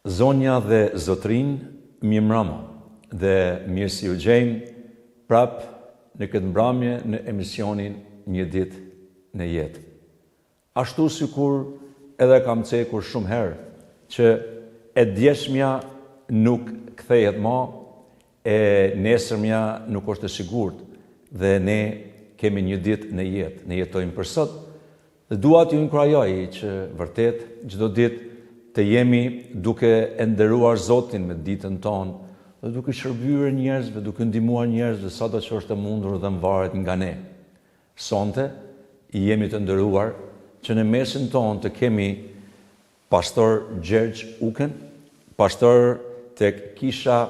Zonja dhe zotrin, mirëmbrëma dhe mirë si u gjejmë prap në këtë mbrëmje në emisionin Një ditë në jetë. Ashtu sikur edhe kam cekur shumë herë që e djeshmja nuk kthehet më, e nesërmja nuk është e sigurt dhe ne kemi një ditë në jetë, ne jetojmë për sot. Dhe dua t'ju inkurajoj që vërtet çdo ditë të jemi duke e nderuar Zotin me ditën tonë dhe duke shërbyer njerëzve, duke ndihmuar njerëzve sado që është e mundur dhe mvaret nga ne. Sonte jemi të nderuar që në mesin tonë të kemi pastor Gjergj Uken, pastor tek Kisha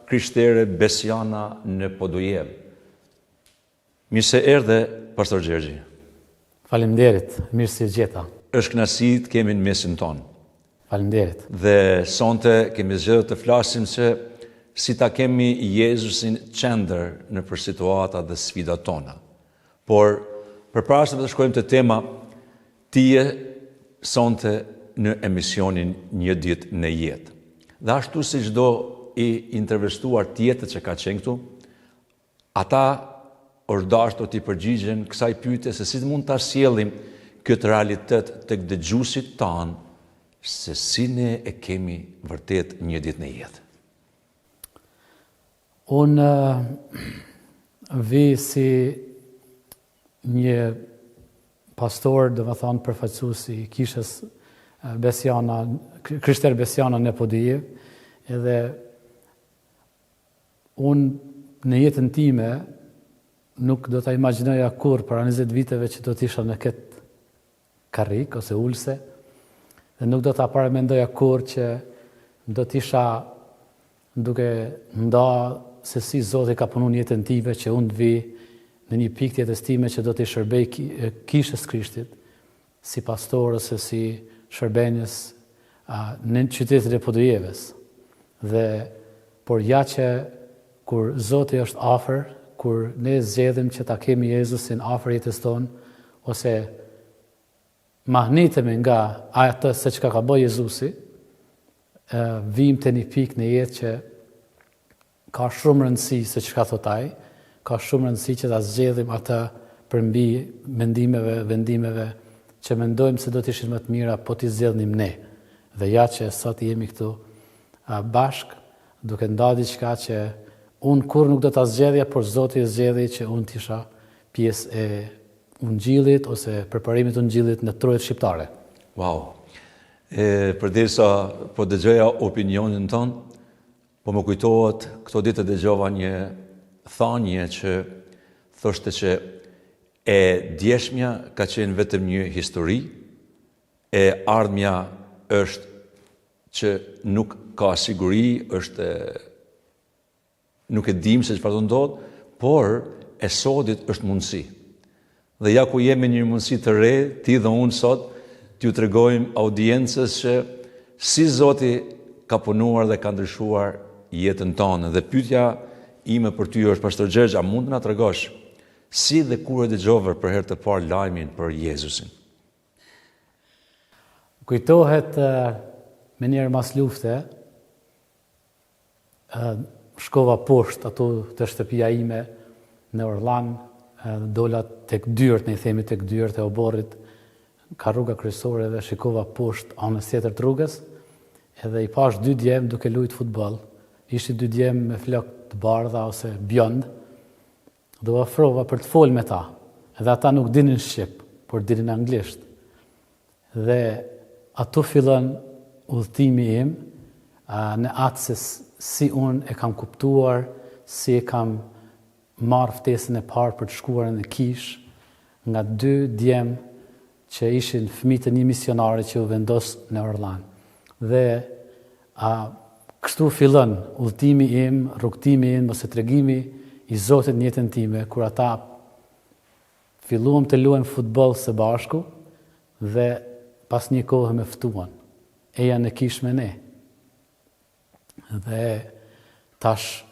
Krishtere Besiana në Podujev. Mirë se erdhe, pastor Gjergji. Faleminderit, mirë se gjeta. Është kënaqësi të kemi në mesin tonë. Faleminderit. Dhe sonte kemi zgjedhur të flasim se si ta kemi Jezusin qendër në për situatat dhe sfidat tona. Por përpara se të shkojmë te tema, ti je sonte në emisionin Një ditë në jetë. Dhe ashtu si çdo i intervistuar tjetër që ka qenë këtu, ata është dashur t'i përgjigjen kësaj pyetje se si mund ta sjellim këtë realitet tek dëgjuesit tanë, se si ne e kemi vërtet një ditë në jetë. Unë vi si një pastor, dhe më thonë përfaqësues i Kishës Besiana, Krishter Besiana në Podujev, edhe unë në jetën time nuk do ta imagjinoja kur para 20 viteve që do t'isha në këtë karrik ose ulse, dhe nuk do ta paramendoja kur që do t'isha duke nda se si Zoti ka punu në jetën time që unë të vi në një pikë të jetës time që do t'i shërbej Kishës Krishtit si pastor ose si shërbenjës në qytetin e Podujevës. Dhe por ja që kur Zoti është afër, kur ne zgjedhim që ta kemi Jezusin afër jetës tonë, ose mahnitemi nga atë se çka ka bëjë Jezusi, vim të një pikë në jetë që ka shumë rëndësi se çka thot ai, ka shumë rëndësi që ta zgjedhim atë përmbi mendimeve, vendimeve që mendojmë se do të ishin më të mira po t'i zgjedhnim ne. Dhe ja që sot jemi këtu bashk, duke nda diçka që unë kur nuk do ta zgjedhja, por Zoti e zgjedhi që unë t'isha pjesë e ungjillit ose përparimit ungjillit në trojet shqiptare. Wow. Përderisa po dëgjoja opinionin ton, po më kujtohet këto ditë dëgjova një thënie që thoshte që e djeshmja ka qenë vetëm një histori, e ardhmja është që nuk ka siguri, nuk e dim se çfarë do ndodh, por e sodit është mundësi. Dhe ja ku jemi një mundësi të re, ti dhe unë sot, t'ju tregojmë audiencës që si Zoti ka punuar dhe ka ndryshuar jetën tonë. Dhe pyetja ime për ty është, pastor Gjergj, a mund të na tregosh si dhe kur e dëgjove për herë të parë lajmin për Jezusin? Kujtohet me njerë mas lufte, shkova poshtë ato të shtëpia ime në Orlan, dola tek dyert, ne i themi tek dyert e oborrit, ka rruga kryesore dhe shikova poshtë anës tjetër të rrugës, edhe i pash 2 djem duke luajtur futboll. Ishte 2 djem me flok të bardha ose bjond. Do ofrova për të folë me ta. Edhe ata nuk dinin shqip, por dinin anglisht. Dhe ato fillon udhëtimi im në atë se si unë e kam kuptuar, si e kam marrë ftesën e parë për të shkuar në Kish nga 2 djem që ishin fëmijë të një misionari që u vendos në Orlan. Dhe kështu fillon udhëtimi im, rrugtimi im, ose tregimi i Zotit në jetën time, kur ata filluam të luajmë futboll së bashku dhe pas një kohë më ftuan. Eja në Kish me ne. Dhe tash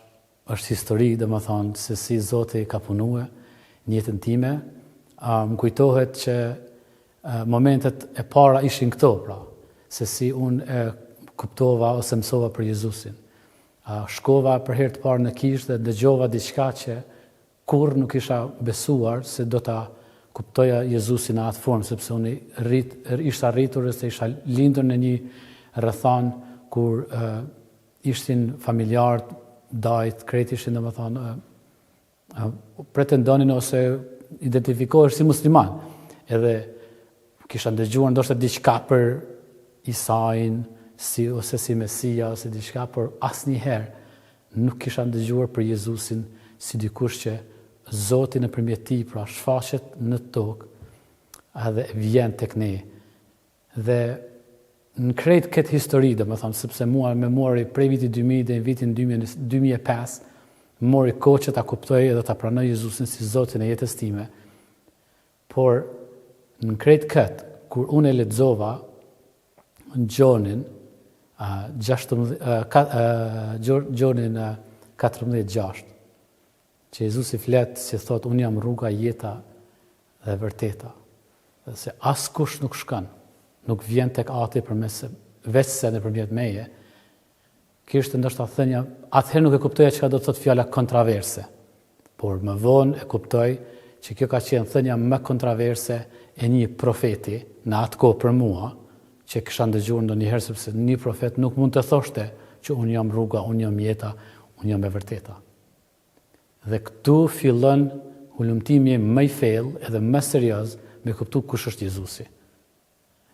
është histori, dhe më thonë, se si Zoti ka punue në jetën time. Më kujtohet që momentet e para ishin këto, pra, se si unë kuptova ose mësova për Jezusin. Shkova për herë të parë në kishë dhe dëgjova diçka që kur nuk isha besuar se do ta kuptoja Jezusin në atë formë, sepse unë isha rritur se isha lindur në një rrethon kur ishtin familjarët, dajt, krejt ishin pretendonin ose identifikohesh si musliman. Edhe kisha ndëgjuar ndoshta diçka për Isain, ose si Mesia, ose diçka, por asnjëherë nuk kisha ndëgjuar për Jezusin si dikush që Zoti nëpërmjet tij pra shfaqet në tokë edhe vjen tek ne. Dhe në krejt këtë histori, domethënë, sepse mua më mori prej vitit 2000 dhe në vitin 2005, mori kohë që ta kuptoj edhe ta pranoj Jezusin si Zotin e jetës time. Por në krejt këtë, kur unë e lexova Gjonin 14:6, që Jezusi flet si thot, unë jam rruga, jeta dhe vërteta. Dhe se askush nuk shkon, nuk vjen tek Ati veçse nëpërmjet meje. Kishte ndoshta thënia, atëherë nuk e kuptoja çka do të thotë fjala kontraverse. Por më vonë e kuptoj që kjo ka qenë thënia më kontraverse e një profeti në atë kohë për mua, që kisha ndëgjuar ndonjëherë, sepse një profet nuk mund të thoshte që unë jam rruga, unë jam jeta, unë jam e vërteta. Dhe këtu fillon hulumtimi më i thellë edhe më serioz me kuptu kush është Jezusi.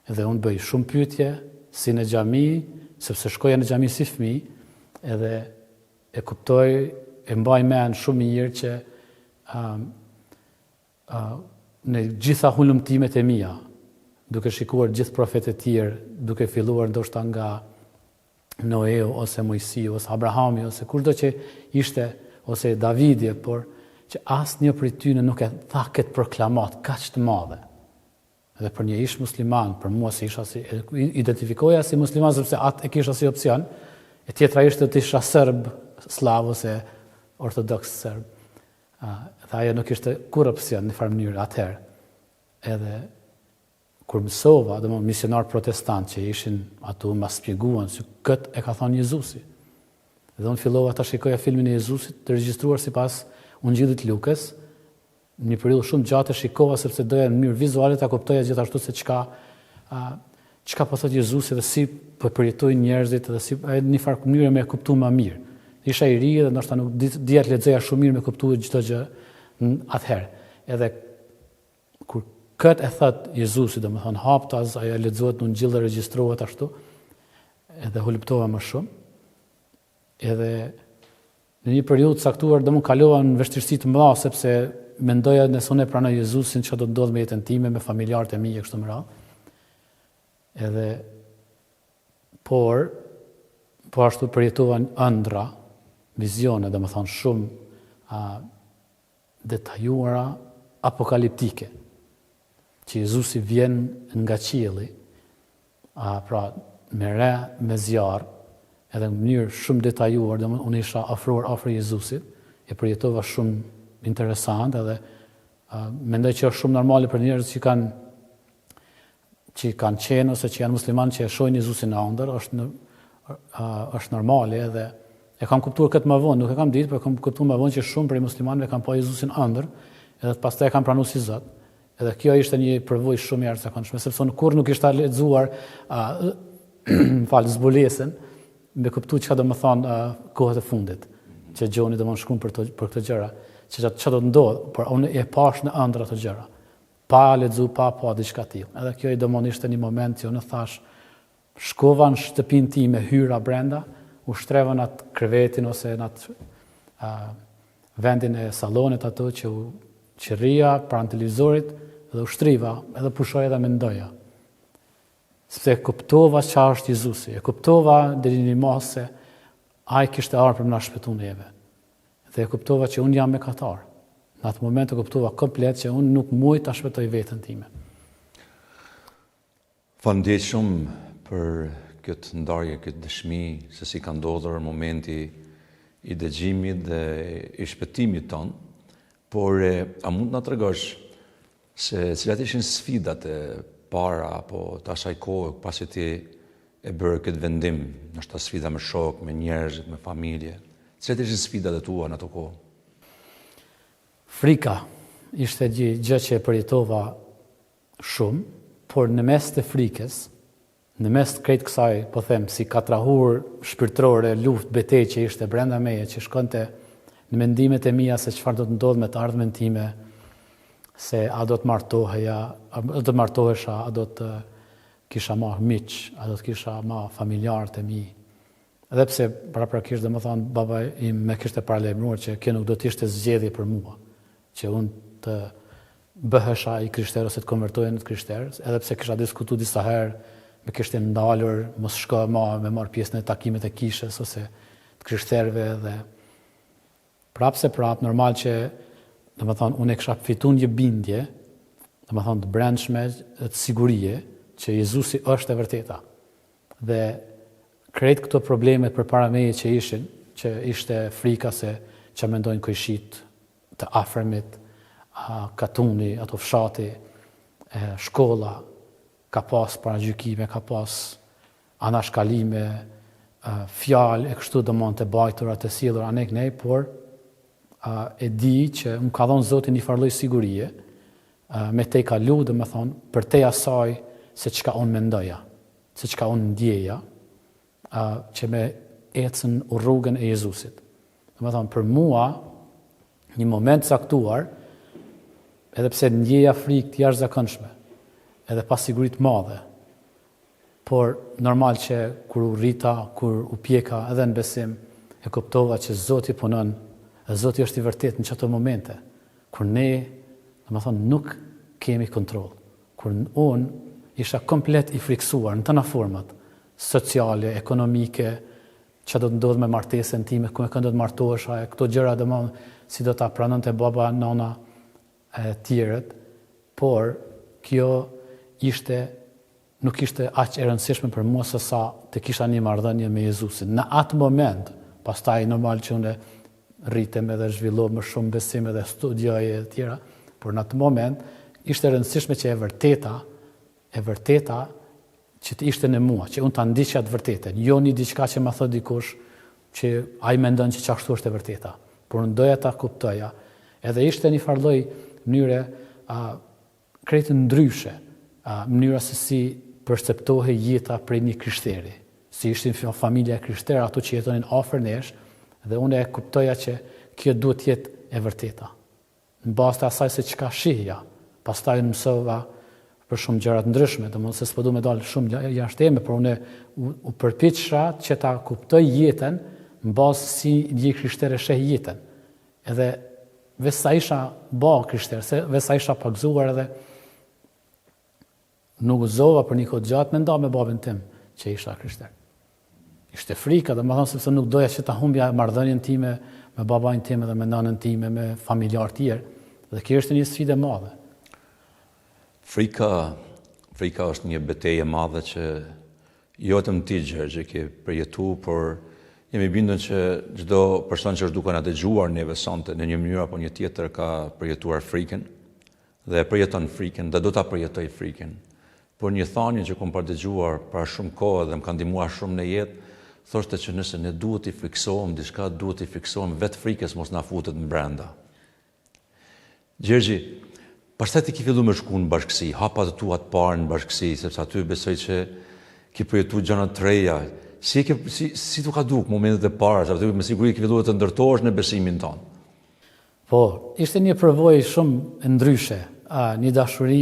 Edhe unë bëj shumë pyetje, si në xhami, sepse shkoja në xhami si fëmijë, edhe e kuptoj, e mbaj mend shumë mirë që në gjitha hulumtimet e mia, duke shikuar gjithë profetët e tjerë, duke filluar ndoshta nga Noeu ose Mojsiu ose Abrahami ose kushdo që ishte, ose Davidi, por që asnjë prej tyre nuk e tha këtë proklamat kaq të madhe. Dhe për një ish musliman, për mua si isha identifikoja si musliman sepse atë e kisha si opsion, e tjetra ishte të isha serb, slav ose ortodoks serb. Dhe ajo nuk ishte kur opsion në farë mënyrë atëherë. Edhe kur mësova, domethënë misionar protestant që ishin ato ma shpjeguan se këtë e ka thënë Jezusi. Dhe unë fillova ta shikoja filmin e Jezusit të regjistruar sipas Ungjillit Lukës. Një periudhë shumë gjatë shikova sepse doja në mënyrë vizuale ta kuptoja gjithashtu se çka po thotë Jezusi dhe si po përjetojnë njerëzit dhe si në një farë mënyrë me kuptu më mirë. Isha i ri dhe ndoshta nuk dija të lexoja shumë mirë me kuptu çdo gjë atëherë. Edhe kur këtë e thot Jezusi, domethënë haptas, ajo lexohet në Ungjil dhe regjistrohet ashtu, edhe hulumtova më shumë. Edhe në një periudhë caktuar domun kalova në vështirësi të mëdha sepse mendoja nëse unë e pranoj Jezusin çfarë do të ndodh me jetën time, me familjarët e mi e kështu me radhë. Edhe po ashtu përjetova ëndra, vizione, domethënë shumë detajuara, apokaliptike, që Jezusi vjen nga qielli, pra me re, me zjarr, edhe në mënyrë shumë detajuar, dhe unë isha afruar afër Jezusit, e përjetova shumë interesant, edhe mendoj që është shumë normale për njerëz që kanë qenë ose që janë musliman që e shohin Jezusin në ëndër, është normale, edhe e kam kuptuar këtë më vonë, nuk e kam ditë, por kam kuptuar më vonë që shumë prej muslimanëve kanë pa Jezusin ëndër, edhe pastaj e kanë pranuar si Zot. Edhe kjo ishte një përvojë shumë e jashtëzakonshme, sepse unë kurrë nuk ishta lexuar zbulesën, me kuptu çka do të thonë kohët e fundit, që Gjoni do të shkruan për këtë gjëra, që çfarë do të ndodh, por unë e pash në ëndër ato gjëra. Pa lexu, pa diçka tillë. Edhe kjo i domon ishte një moment që unë thash, shkova në shtëpinë time, hyra brenda, u shtreva në atë krevetin ose në atë vendin e sallonit ato që rria pranë televizorit dhe u shtriva, edhe pushoja dhe mendoja. Sepse e kuptova çfarë është Jezusi, e kuptova deri në mos se ai kishte ardhur për na shpëtuar neve. Dhe e kuptova që unë jam mëkatar. Në atë moment e kuptova komplet që unë nuk muj ta shpëtoj veten time. Faleminderit shumë për këtë ndarje, këtë dëshmi se si ka ndodhur momenti i dëgjimit dhe i shpëtimit ton, por a mund na tregosh se cilat ishin sfidat e para apo të asaj kohë pasi ti e bërë këtë vendim, nështë sfida me shok, me njerëzit, me familje? Cilat ishin sfidat e tua në ato kohë? Frika ishte gjë që e përjetova shumë, por në mes të frikës, në mes të krejt kësaj, po them, si katrahur shpirtërore, luftë, betejë që ishte brenda meje, që shkonte në mendimet e mia se çfarë do të ndodhë me të ardhmen time, se a do të martohesha, a do të kisha marrë miq, a do të kisha marrë familjarët e mi. Edhe pse paraprakisht domethënë baba im më kishte paralajmëruar që kjo nuk do të ishte zgjedhje për mua, që unë të bëhesha i krishterë ose të konvertohej në të krishterë, edhe pse kisha diskutuar disa herë, më kishte ndalur mos shko me marr pjesë në takimet e kishës ose të krishterëve dhe prapë normal që domethënë unë kisha fituar një bindje, domethënë të brendshme, të sigurie që Jezusi është e vërteta. Dhe krejt këto problemet përpara meje që ishin, që ishte frika se që mendojnë kojshit të afërmit, katuni, ato fshati, shkolla, ka pas paragjykime, ka pas anashkalime, fjalë e kështu domon të bajtura të sjellur anek nej, por e di që më ka dhënë Zoti një farë lloj sigurie, me te i kalu, domethënë, për te asaj se çka unë mendoja, se çka unë ndjeja, që me ecën rrugën e Jezusit. Domethënë, për mua, një moment caktuar, edhe pse ndjeja frikë të jashtëzakonshme, edhe pa siguri të madhe, por normal që kur u rrita, kur u pjeka edhe në besim, e kuptova që Zoti punon, dhe Zoti është i vërtet në çato momente, kur ne, domethënë, nuk kemi kontroll, kur unë isha komplet i friksuar në tëna format, sociale, ekonomike, që do të ndodhë me martesën time, ku me këndo të martohesha, këto gjëra domethënë si do ta pranonte baba, nona e tjerët, por kjo nuk ishte aq e rëndësishme për mua se sa të kisha një marrëdhënie me Jezusin. Në atë moment, pastaj normal që unë rritem edhe zhvillova më shumë besim edhe studioje e tjera, por në atë moment ishte rëndësishme që e vërteta që të ishte në mua, që unë ta ndiqja të vërtetën, jo një diçka që më thot dikush që ai mendon që çashtu është e vërteta, por unë doja ta kuptoja. Edhe ishte një farë lloj mënyre krejt ndryshe, mënyra se si perceptohej jeta prej një krishteri, si ishte një familja krishtere, ato që jetonin afër nesh, dhe unë e kuptoja që kjo duhet të jetë e vërteta. Në bazë të asaj se çka shihja, pastaj mësova për shumë gjëra të ndryshme, domethënë se s'po du me dalë shumë jashtë teme, por unë u përpiqesha që ta kuptoj jetën në bazë si një krishtere sheh jetën. Edhe veç sa isha krishter, veç sa isha pagzuar edhe nuk gëzova për një kohë gjatë me nda me babin tim që isha krishter. Ishte frika, domethënë sepse nuk doja që ta humbja marrëdhënien time me babain tim edhe me nanën time, me familjar tjerë. Dhe kjo është një sfidë e madhe. Frika është një betejë e madhe që jo vetëm ti Gjergje ke përjetu, por jemi bindur që çdo person që është duke na dëgjuar neve sonte në një mënyrë apo një tjetër ka përjetuar frikën dhe përjeton frikën dhe do ta përjetoj frikën. Por një thanie që kam dëgjuar para shumë kohë dhe më ka ndihmuar shumë në jetë, thoshte që nëse ne duhet i friksohem diçka, duhet i friksohem vetë frikës mos na futet në brenda. Gjergji, pastaj ti ke filluar me shku në bashkësi, hapat e tua të parë në bashkësi, sepse aty besoj që ke përjetuar gjëra të reja. Si tu ka duk momentet e para, sepse me siguri ke filluar të ndërtohesh në besimin tonë. Po, ishte një përvojë shumë e ndryshe, një dashuri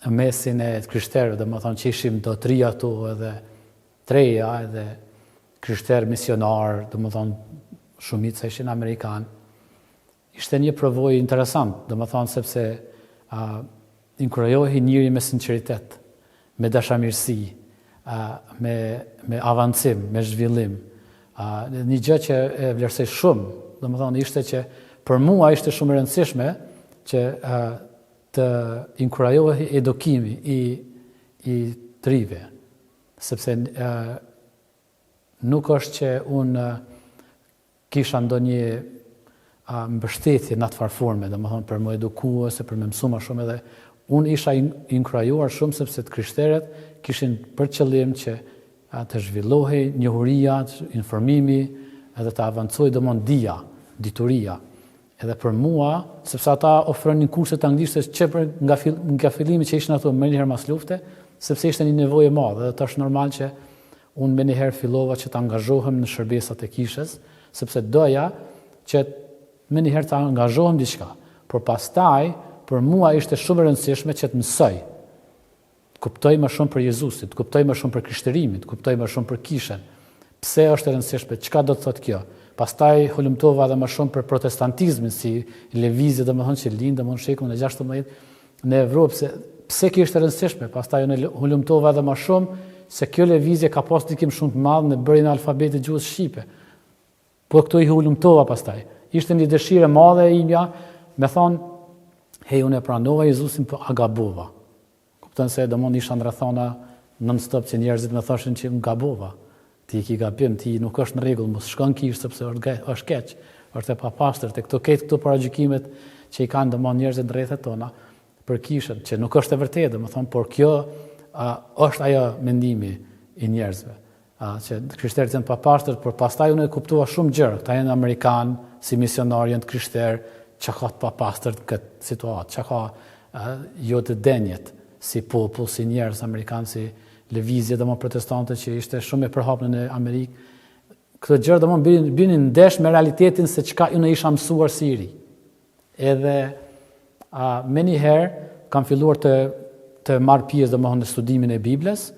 në mesin e krishterëve, domethënë që ishim do tri ato edhe treja edhe krishterë misionar, domethënë shumica ishin amerikan. Ishte një përvojë interesant, domethënë sepse inkurajohej njëri me sinqeritet, me dashamirësi, me avancim, me zhvillim. Një gjë që e vlerësoj shumë, domethënë ishte që për mua ishte shumë e rëndësishme që të inkurajohej edukimi i trive, sepse nuk është që unë kisha ndonjë mbështetje në atë farforme, domethënë për më edukue ose për më mësu më shumë, edhe unë isha inkurajuar shumë sepse të krishterët kishin për qëllim që të zhvillohej njohuria, informimi, edhe të avancojë domon dituria. Edhe për mua, sepse ata ofronin kurse të anglisht që nga fillimi që ishin ato më njëherë mas lufte, sepse ishte një nevojë e madhe, dhe është normal që unë më njëherë fillova që të angazhohem në shërbesat e kishës, sepse doja që më njëherë të angazhohem diçka. Por pastaj, për mua ishte shumë e rëndësishme që të mësoj, të kuptoj më shumë për Jezusit, të kuptoj më shumë për krishtërimin, të kuptoj më shumë për kishën. Pse është e rëndësishme, çka do të thotë kjo? Pastaj hulumtova edhe më shumë për protestantizmin si lëvizje domethënë që lind domethënë shekullin e 16 në Evropë, pse kjo është e rëndësishme? Pastaj unë hulumtova edhe më shumë se kjo lëvizje ka pas ndikim shumë të madh në bërjen e alfabetit gjuhës shqipe. Po këto i hulumtova pastaj. Ishte një dëshirë e madhe e imja, me thonë, hej, unë e pranova Jezusin, po agabova. Kupton se domon isha ndërthona non-stop që njerëzit më thoshin që unë gabova. Ti ki gabim, ti nuk është në rregull, mos shkon kish sepse është keq, është e papastër, këto paragjykimet që i kanë domon njerëzit rrethet tona për kishën, që nuk është e vërtetë, domethënë, por kjo është ajo mendimi i njerëzve. Që krishterët janë papastër, por pastaj unë e kuptova shumë gjëra. Këta janë amerikan, si misionar janë krishterë, që ka të papastër këtë situatë, që ka jo të denjet si popull, si njerëz amerikanë, si lëvizje domon protestante që ishte shumë e përhapur në Amerikë. Këto gjëra domon binin ndesh me realitetin se çka unë isha mësuar si i ri. Edhe më njëherë kam filluar të marr pjesë domon në studimin e Biblës,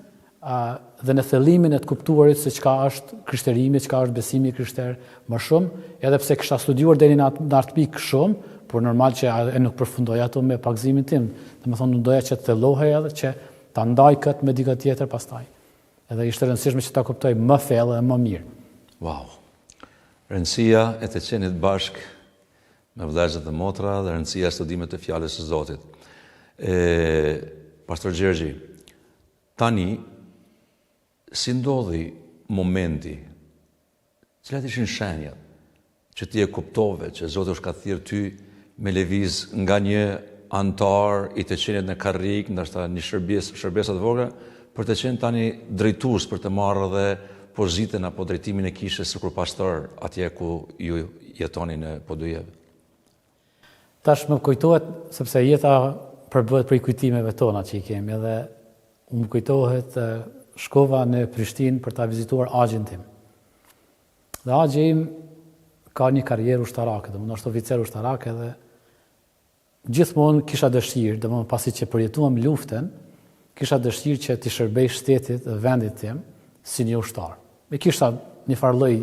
dhe në thellimin e të kuptuarit se çka është krishterimi, çka është besimi krishter më shumë, edhe pse kisha studiuar deri në atë pikë shumë, por normal që e nuk përfundoj ato me pagëzimin tim. Domethënë nuk doja që të thellohej edhe që ta ndaj këtë me dikë tjetër pastaj. Edhe ishte rëndësishme që ta kuptoj më thellë dhe më mirë. Wow. Rëndësia e të qenit bashk me vëllezërit dhe motra dhe rëndësia e studimit të fjalës së Zotit. Pastor Gjergji, tani si ndodhi momenti, cilat ishin shenjat që ti e kuptove që Zoti është ka thirrë ty me lëviz nga një antar i të qenit në karrik, ndoshta një shërbesa të vogël, për të qenë tani drejtues për të marrë dhe pozitën apo drejtimin e kishës sikur pastor atje ku ju jetoni në Podujevë. Tash më kujtohet sepse jeta përbëhet prej kujtimeve tona që i kemi, edhe më kujtohet shkova në Prishtinë për ta vizituar agjin tim. Dhe agji im ka një karrierë ushtarake, domethënë është oficer ushtarak edhe gjithmonë kisha dëshirë, domethënë pasi që përjetuam luftën, kisha dëshirë që të shërbej shtetit dhe vendit tim si një ushtar. Me kisha një farë lloj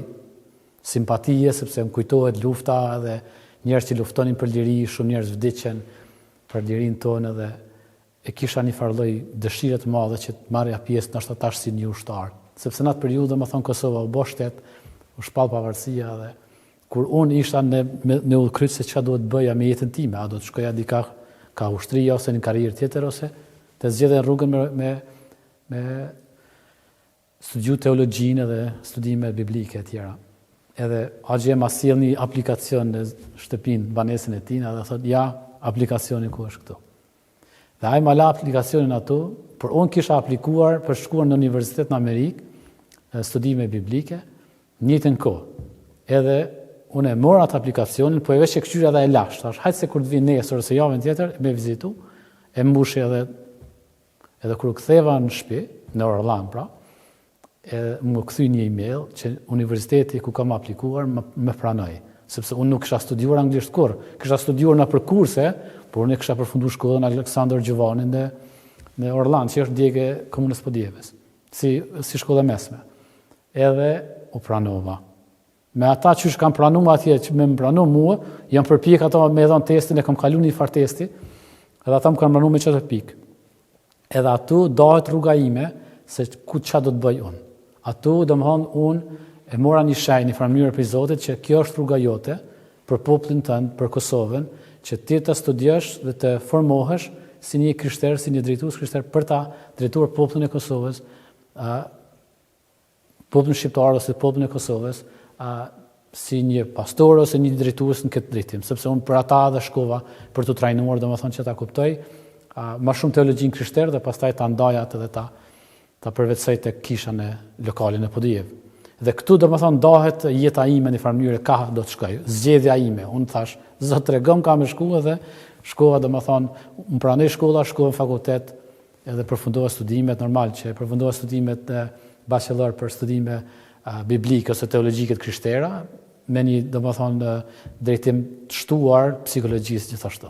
simpatie sepse më kujtohet lufta dhe njerëz që luftonin për liri, shumë njerëz vdiqen për lirinë tonë dhe e kisha një farë lloj dëshire të madhe që të marrja pjesë ndoshta tash si një ushtar. Sepse në atë periudhë domethënë Kosova u bë shtet, u shpall pavarësia dhe kur unë isha në udhkryq se çka duhet bëja me jetën time, a do të shkoja dika ka ushtria ose në karrierë tjetër ose të zgjedhja rrugën me studiu teologjinë dhe studime biblike e tjera. Edhe agje ma sjell një aplikacion në shtëpinë, banesën e tij, dhe thotë ja, aplikacioni ku është këtu. Dhe ai ma la aplikacionin ato, por unë kisha aplikuar për shkuar në universitet në Amerikë, studime biblike, njëjtën kohë. Edhe unë e mora atë aplikacionin, po e veç e këshyra dhe e lash. Thash, hajtë se kur të vinë nesër ose javën tjetër, me vizitu, e mbushi edhe kur ktheva në shtëpi, në Orlan, pra, më kthy një email që universiteti ku kam aplikuar më pranoi, sepse unë nuk kisha studiuar anglisht kurrë. Kisha studiuar në kurse, por unë kisha përfunduar shkollën Aleksandër Gjovanin në Orlan, që është djegë e komunës Podujevës, si shkollë mesme. Edhe u pranova. Me ata që kam pranuar atje, që me më pranu mua, jam përpjek ato me dhënë testin, e kam kalu një farë testi, edhe ata më kanë pranu me qëtë pikë. Edhe atu dahet rruga ime, se ku qa do të bëj unë. Atu, domethënë, unë e mora një shenjë, një farë mënyrë për Zotit, që kjo është rruga jote, për popullin tënd, për Kosovën, që ti të studiosh dhe të formohesh si një krishter, si një drejtues krishter, për ta drejtuar popullin e Kosovës, popullin shqiptar ose popullin e Kosovës, si një pastor ose një drejtues në këtë drejtim, sepse unë për ata dhe shkova për të trajnuar, domethënë që ta kuptoj më shumë teologjin krishter dhe pastaj ta ndaj atë dhe ta ta përvetsoj tek kisha në lokalin e Podijev. Dhe këtu do më thonë dahet jeta ime në farë mënyrë ka do të shkoj, zgjedhja ime. Unë thash, zot tregom ka me shku dhe shkova do më thonë, më pranoj shkolla, shkova në fakultet edhe përfundova studimet, normal që përfundova studimet bachelor për studime biblike ose teologjike të krishtera, me një do më thonë drejtim të shtuar psikologjisë gjithashtu.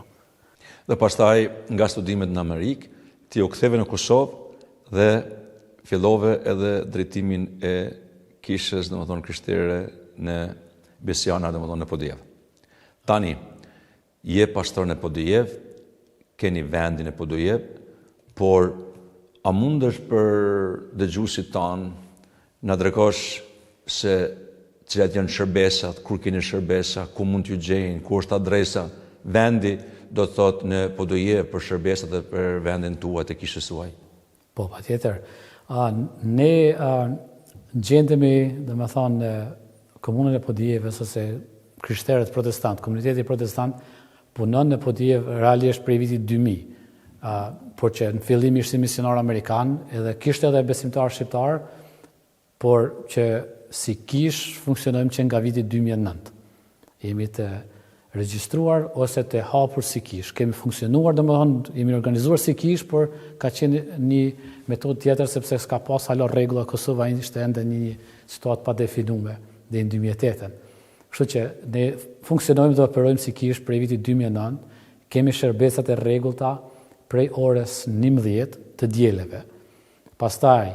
Dhe pastaj nga studimet në Amerikë, ti u ktheve në Kosovë dhe fillove edhe drejtimin e kishës, dhe më thonë, krishtere në Besiana, dhe më thonë, në Podijev. Tani, je pastor në Podijev, keni vendin e Podijev, por a mundesh për dëgjuesit tanë na dregosh se cilat janë shërbesat, kur keni shërbesa, ku mund t'ju gjejnë, ku është adresa, vendi do të thotë në Podijev për shërbesat dhe për vendin tuaj të kishës suaj? Po, patjetër. Ne gjendemi, dhe me thonë, në komunën e Podijevës, ose krishterët protestant, komuniteti protestant, punon në Podijev realisht prej vitit 2000, por që në fillim ishte misionar amerikan, edhe kishte edhe besimtar shqiptar, por që si kish funksionojmë që nga vitit 2009. Jemi të regjistruar ose të hapur si kish. Kemi funksionuar, dhe më thonë, jemi organizuar si kish, por ka qenë një metodë tjetër, sepse s'ka pas halo rregulla, Kosova ishte ende një situatë pa definume dhe në 2008. Kështu që ne funksionojmë dhe operojmë si kish prej vitit 2009, kemi shërbesat e rregullta prej orës 11 të dieleve. Pastaj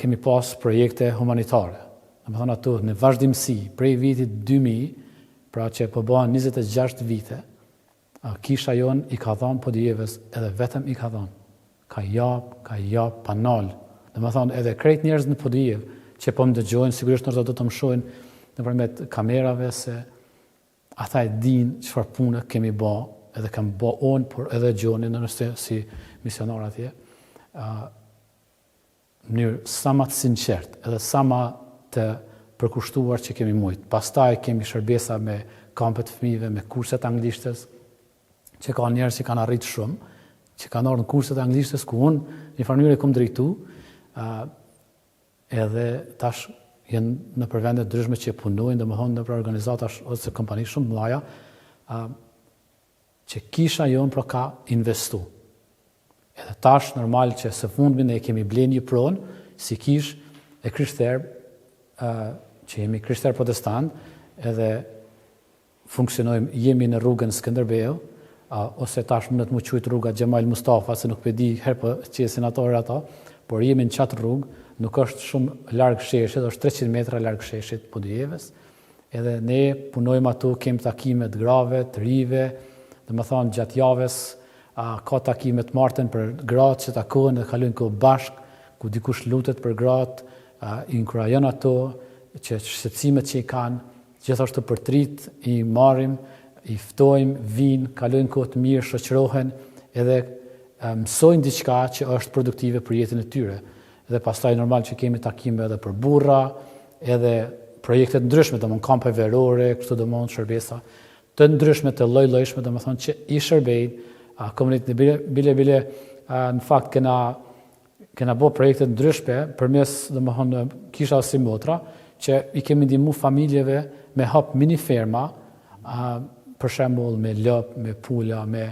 kemi pas projekte humanitare. Dhe më thonë ato në vazhdimsi prej vitit 2000, pra që po bëhen 26 vite, kisha jonë i ka thonë Podijevës edhe vetëm i ka thonë. Ka jap, panal. Dhe më thonë edhe krejt njerëz në Podijev që po më dëgjojnë, sigurisht nërsa do të më shohin nëpërmjet kamerave se ata e dinë çfarë punë kemi bë, edhe kam bë unë, por edhe Gjoni nëse si misionar atje. Në mënyrë sa më të sinqert, edhe sa më të përkushtuar që kemi mujt. Pastaj kemi shërbesa me kampet fëmijëve, me kurset anglishtes, që ka njerëz që kanë arritë shumë, që kanë ardhur në kurset anglishtes ku unë në farë mënyrë kom drejtu, edhe tash janë në përvende ndryshme që punojnë, domethënë në për organizata ose kompani shumë mëdha, që kisha jonë pra ka investu. Edhe tash normal që së fundmi ne kemi blen një pronë si kish e krishterë, që jemi krishterë protestant, edhe funksionojmë, jemi në rrugën Skënderbeu, ose tash mundet mu quajtë rruga Xhemal Mustafa, se nuk pe di herë po qesin ato, por jemi në qatë rrugë, nuk është shumë larg sheshit, është 300 metra larg sheshit Podijevës, edhe ne punojmë ato, kemi takime të grave, të rive, dhe më thonë gjatë javës, ka takime të martën për gratë që takohen dhe kalojnë kohë bashk, ku dikush lutet për gratë, i inkurajon ato, që shqetësimet që i kanë, gjithashtu për trit, i marrim, i ftojmë, vinë, kalojnë kohë të mirë, shoqërohen, edhe mësojnë diçka që është produktive për jetën e tyre. Edhe pastaj normal që kemi takime edhe për burra, edhe projekte të ndryshme, domthonjë kampe verore, kështu domthonjë shërbesa të ndryshme, të lloj-llojshme, domethënë që i shërbejnë komunitetin bile në fakt kena bë projekte të ndryshme përmes domethënë kisha si motra, që i kemi ndihmu familjeve me hap mini ferma, për shembull me lop, me pula, me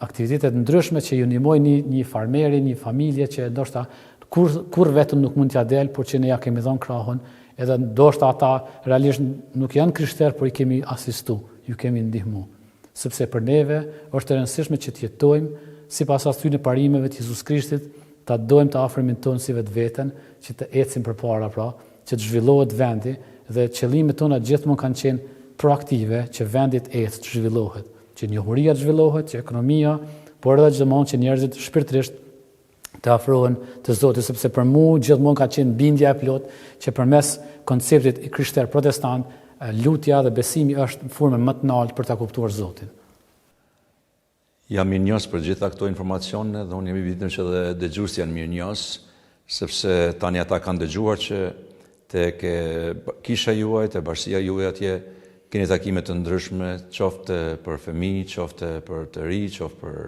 aktivitetet ndryshme që ju ndihmojnë një farmeri, një familje që ndoshta kur vetëm nuk mund t'ja del, por që ne ja kemi dhënë krahun, edhe ndoshta ata realisht nuk janë krishterë, por i kemi asistu, ju kemi ndihmu. Sepse për neve është e rëndësishme që të jetojmë sipas atyre parimeve të Jezus Krishtit, ta dojmë të afrimin tonë si vetveten, që të ecim përpara pra, që të zhvillohet vendi dhe qëllimet tona gjithmonë kanë qenë proaktive që vendit ecë të zhvillohet, që njohuria të zhvillohet, që ekonomia, por edhe gjithmonë që njerëzit shpirtërisht të afrohen të Zotit, sepse për mua gjithmonë ka qenë bindja e plot që përmes konceptit i krishterë protestant, lutja dhe besimi është në formë më të lartë për ta kuptuar Zotin. Jam mirënjohës për gjitha këto informacione dhe unë jemi bitur që edhe dëgjuesit janë mirënjohës, sepse tani ata kanë dëgjuar që tek kisha juaj, te bashkia juaj atje keni takime të ndryshme, qoftë për fëmijë, qoftë për të ri, qoftë për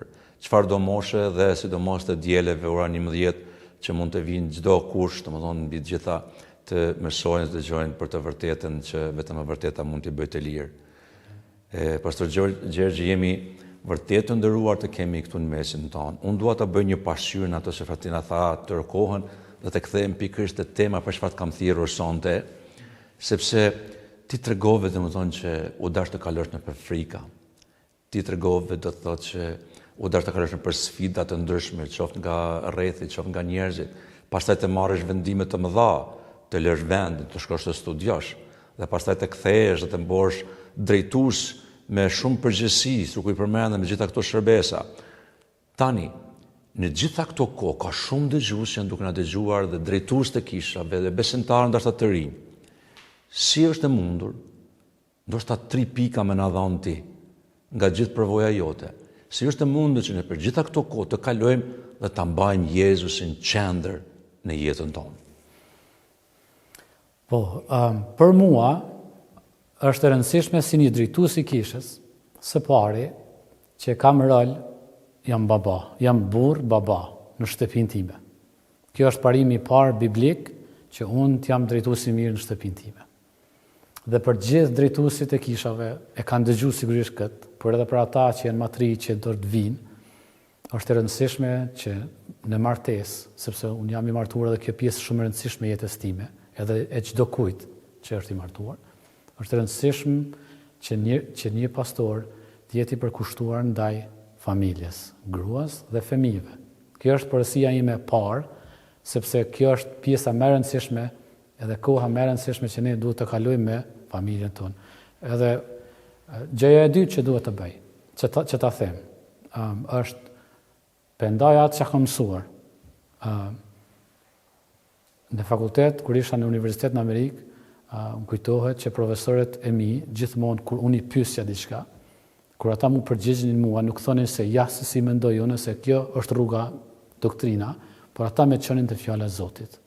çfarëdo moshe dhe sidomos të dieleve ora 11 që mund të vinë çdo kush, domethënë mbi të gjitha të mësojnë të dëgjojnë për të vërtetën që vetëm e vërteta mund t'i bëjë të lirë. Pastor Gjergji, jemi vërtet të nderuar të kemi këtu në mesin tonë. Unë dua të bëj një pasqyrë në ato që Fratina tha të kohën dhe të kthehem pikërisht te tema për çfarë kam thirrur sonte, sepse ti tregove domethënë që u dash të kalosh nëpër frika. Ti tregove do të thotë që u dash të kalosh nëpër sfida të ndryshme, qoftë nga rrethi, qoftë nga njerëzit, pastaj të marrësh vendime të mëdha, të lësh vendin, të shkosh të studiosh, dhe pastaj të kthehesh dhe të mbosh drejtues me shumë përgjegjësi, sikur i përmendëm me gjitha këto shërbesa. Tani, në gjitha këto kohë ka shumë dëgjues që janë duke na dëgjuar dhe drejtues të kishave dhe besimtarë ndoshta të rinj. Si është e mundur, ndoshta 3 pika më na dhon ti nga gjithë përvoja jote. Si është e mundur që ne për gjitha këto kohë të kalojmë dhe ta mbajmë Jezusin qendër në jetën tonë? Po, për mua është e rëndësishme si një drejtues i kishës, së pari që kam rol, jam baba, jam burr baba në shtëpinë time. Kjo është parimi i parë biblik që unë t'jam drejtues i mirë në shtëpinë time. Dhe për gjithë drejtuesit e kishave e kanë dëgjuar sigurisht këtë, por edhe për ata që janë matri që do të vinë, është e rëndësishme që në martesë, sepse unë jam i martuar dhe kjo pjesë shumë e rëndësishme e jetës time, edhe e çdo kujt që është i martuar, është e rëndësishme që një pastor të jetë i përkushtuar ndaj familjes, gruas dhe fëmijëve. Kjo është porosia ime e parë, sepse kjo është pjesa më e rëndësishme edhe koha më e rëndësishme që ne duhet të kalojmë me familjen tonë. Edhe gjëja e dytë që duhet të bëj, që ta them, është pendoj atë që kam mësuar. Në fakultet, kur isha në Universitet në Amerikë, më kujtohet që profesorët e mi, gjithmonë kur unë i pyesja diçka, kur ata mu përgjigjenin mua, nuk thonin se ja se si mendoj unë, se kjo është rruga doktrina, por ata me çonin te fjala e Zotit.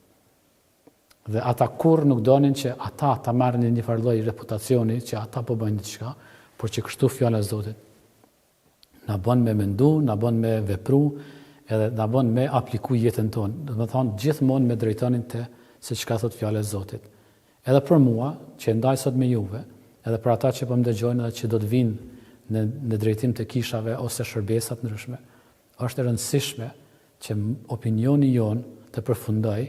Dhe ata kur nuk donin që ata ta marrin një farë lloj reputacioni që ata po bëjnë diçka, por që kështu fjala e Zotit na bën me mendu, na bën me vepru, edhe na bën me apliku jetën tonë. Do të thonë gjithmonë me drejtonin te se çka thot fjala e Zotit. Edhe për mua, që ndaj sot me juve, edhe për ata që po më dëgjojnë edhe që do të vinë në drejtim të kishave ose shërbesat ndryshme, është e rëndësishme që opinioni jon të përfundoj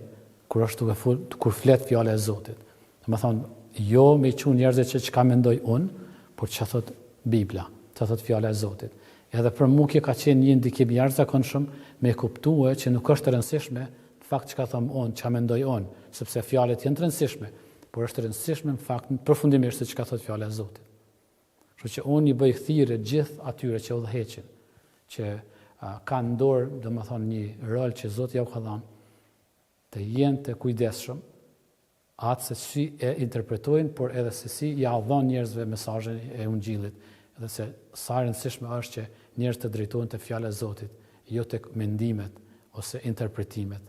kur flet fjala e Zotit. Do të thonë, jo me çu njerëzit që çka mendoj unë, por çka thot Bibla, çka thot fjala e Zotit. Edhe për mua kjo ka qenë një ndikim i jashtëzakonshëm me kuptue që nuk është e rëndësishme në fakt çka them unë, çka mendoj unë, sepse fjalët janë të rëndësishme, por është e rëndësishme në fakt përfundimisht se çka thot fjala e Zotit. Kështu që unë i bëj thirrje gjithë atyre që udhëheqin, që kanë në dorë, domethënë një rol që Zoti ja u ka dhënë, të jenë të kujdesshëm atë se si e interpretojnë, por edhe se si ja dhon njerëzve mesazhin e Ungjillit, edhe se sa e rëndësishme është që njerëz të drejtohen te fjala e Zotit, jo tek mendimet ose interpretimet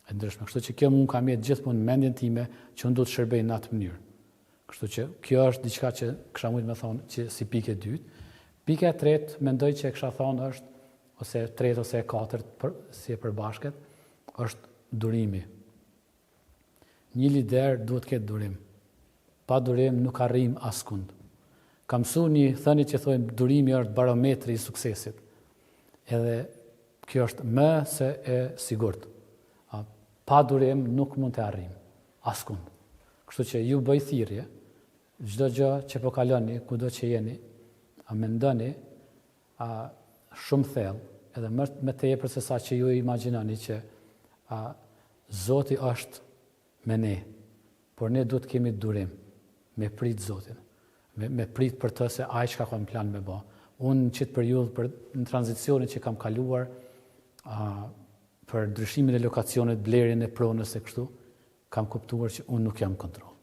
e ndryshme. Kështu që kjo mund ka mjet gjithmonë mendjen time që unë do të shërbej në atë mënyrë. Kështu që kjo është diçka që kisha mujt me thonë që si pikë e dytë. Pika e tretë mendoj që e kisha thonë është, ose e tretë ose e katërt si e përbashkët, është durimi. Një lider duhet të ketë durim. Pa durim nuk arrim askund. Kam mësuar një thënie që thonë durimi është barometri i suksesit. Edhe kjo është më se e sigurt. Pa durim nuk mund të arrim askund. Kështu që ju bëj thirrje, çdo gjë që po kaloni, kudo që jeni, a mendoni shumë thellë, edhe më tepër se sa që ju imagjinoni që Zoti është me ne, por ne duhet kemi durim, me prit Zotin, me prit për të se ai çka kam plan me bë. Unë në qëtë periudhë në tranzicionit që kam kaluar për ndryshimin e lokacionit, blerjen e pronës e kështu, kam kuptuar që unë nuk jam kontroll.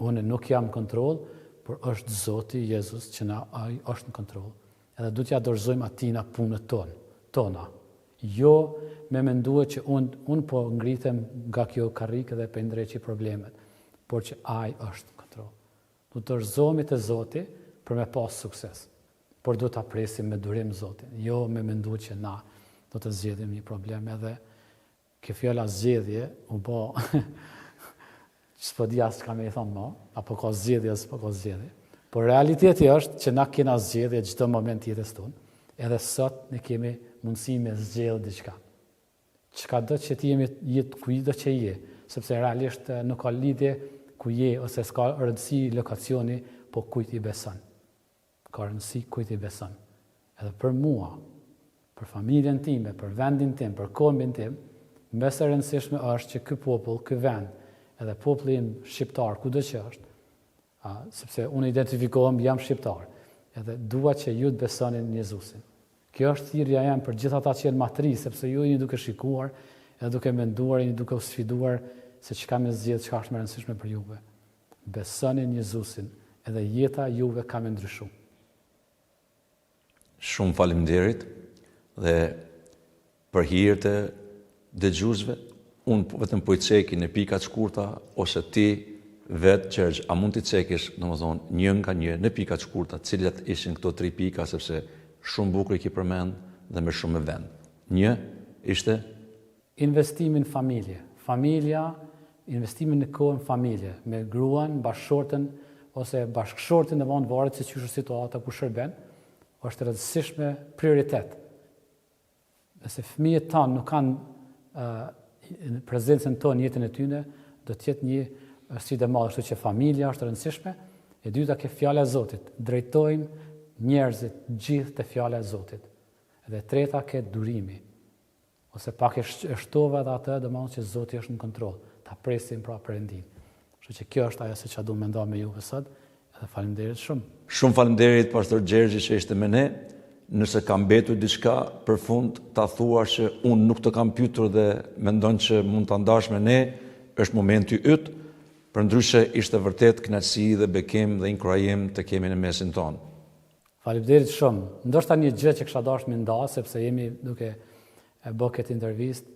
Unë nuk jam kontroll, por është Zoti Jezus që ai është në kontroll. Edhe duhet ja dorëzojmë atina punët tona. Jo me mendue që unë po ngritem nga kjo karrikë dhe po ndreqi problemet, por që ai është në kontroll. Do të dorëzohemi te Zoti për me pas sukses. Por do ta presim me durim Zotin, jo me mendue që na do të zgjedhim një problem. Edhe Kjo fjala zgjedhje u bë s'po di as çka më i thon më, apo ka zgjedhje s'po ka zgjedhje. Por realiteti është që na kena zgjedhje çdo moment jetës tonë. Edhe sot ne kemi mundësi me zgjedhë diçka. Çka do që ti jemi jetë ku do që je, sepse realisht nuk ka lidhje ku je ose s'ka rëndësi lokacioni, po kujt i beson. Ka rëndësi kujt i beson. Edhe për mua, për familjen time, për vendin tim, për kombin tim, më së rëndësishme është që ky popull, ky vend, edhe populli im shqiptar, kudo që është, sepse unë identifikohem jam shqiptar, edhe dua që ju të besonin në Jezusin. Kjo është thirrja jam për gjithë ata që janë matri, sepse ju jeni duke shikuar, edhe duke menduar, jeni duke u sfiduar se çka më zgjedh, çka është më rëndësishme për juve. Besoni në Jezusin, edhe jeta juve ka më ndryshuar. Shumë faleminderit dhe për hir të dëgjuesve, unë vetëm po i ceki në pika të shkurta ose ti vetë Gjergj, a mund t'i cekish, domethënë, një nga një në pika të shkurta, cilat ishin këto 3 pika sepse shumë bukur i ki përmend dhe me shumë me vend. Një ishte investimin në familje. Familja, investimin në kohën familje, me gruan, bashkëshorten ose bashkëshortin e vonë varet se ç'është situata ku shërben, është rëndësishme prioritet. Nëse fëmijët tanë nuk kanë prezencën tonë jetën e tyre, do të jetë një sfidë e madhe, kështu që familja është rëndësishme. E dyta ke fjala e Zotit. Drejtojmë njerëzit gjithë te fjala e Zotit. Dhe treta ke durimi. Ose pak e shtova edhe atë, domethënë që Zoti është në kontroll. Ta presim pra perëndin. Kështu që kjo është ajo se çfarë do të mendoj me juve sot. Edhe faleminderit shumë. Shumë faleminderit pastor Gjergji që ishte me ne. Nëse ka mbetur diçka për fund, ta thua që unë nuk të kam pyetur dhe mendon që mund ta ndash me ne, është momenti yt. Përndryshe ishte vërtet kënaqësi dhe bekim dhe inkurajim të kemi në mesin tonë. Faleminderit shumë. Ndoshta një gjë që kisha dashur më nda, sepse jemi duke e bë këtë intervistë,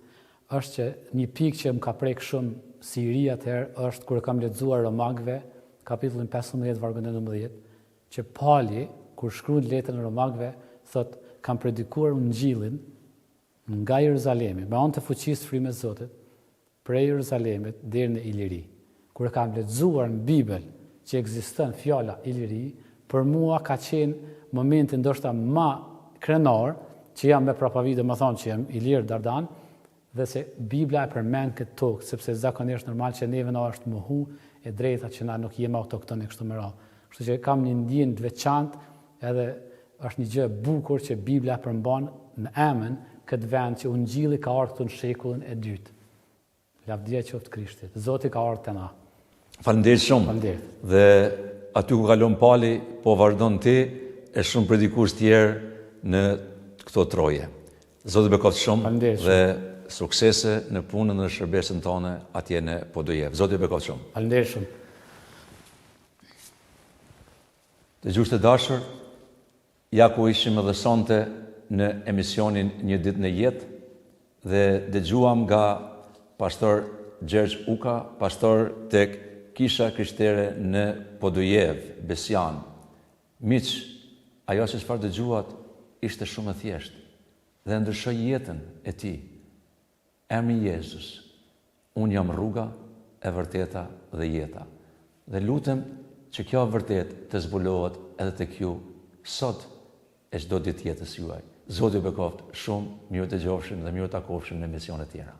është që një pikë që më ka prek shumë si i ri atëherë është kur kam lexuar Romakëve, kapitullin 15 vargu 19, që Pali kur shkruan letrën e Romakëve thot kam predikuar ungjillin nga Jeruzalemi, me anë të fuqisë frymës së Zotit, prej Jeruzalemit deri në Iliri. Kur kam lexuar në Bibël që ekziston fjala Iliri, për mua ka qenë momenti ndoshta më krenar që jam me prapavide, më thonë që jam Ilir Dardan, dhe se Bibla e përmend këtë tokë, sepse zakonisht normal që neve na është mohu e drejta që na nuk jemi autoktonë kështu me radhë. Kështu që kam një ndjenjë të veçantë, edhe është një gjë e bukur që Bibla përmban në emën këtë vend që ungjilli ka ardhur këtu në shekullin e dytë. Lavdia qoftë Krishtit. Zoti ka ardhur te na. Faleminderit shumë. Faleminderit. Dhe aty ku kalon Pali, po vazhdon ti e shumë predikues tjerë në këto troje. Zoti bekoft shumë dhe suksese në punën dhe shërbesën tonë atje në Podojev. Zoti bekoft shumë. Faleminderit shumë. Dëgjues të dashur, ja ku ishim edhe sonte në emisionin Një ditë në jetë dhe dëgjuam nga pastor Gjergj Uka, pastor tek Kisha Krishtere në Podojev, Besian. Miq, ajo që çfarë dëgjuat ishte shumë e thjeshtë dhe ndryshoi jetën e tij. Emri Jezus, unë jam rruga, e vërteta dhe jeta. Dhe lutem që kjo vërtet të zbulohet edhe tek ju sot e çdo ditë jetës juaj. Zoti ju bekoft shumë, mirë të gjofshim dhe mirë të takofshim në emisione tjera.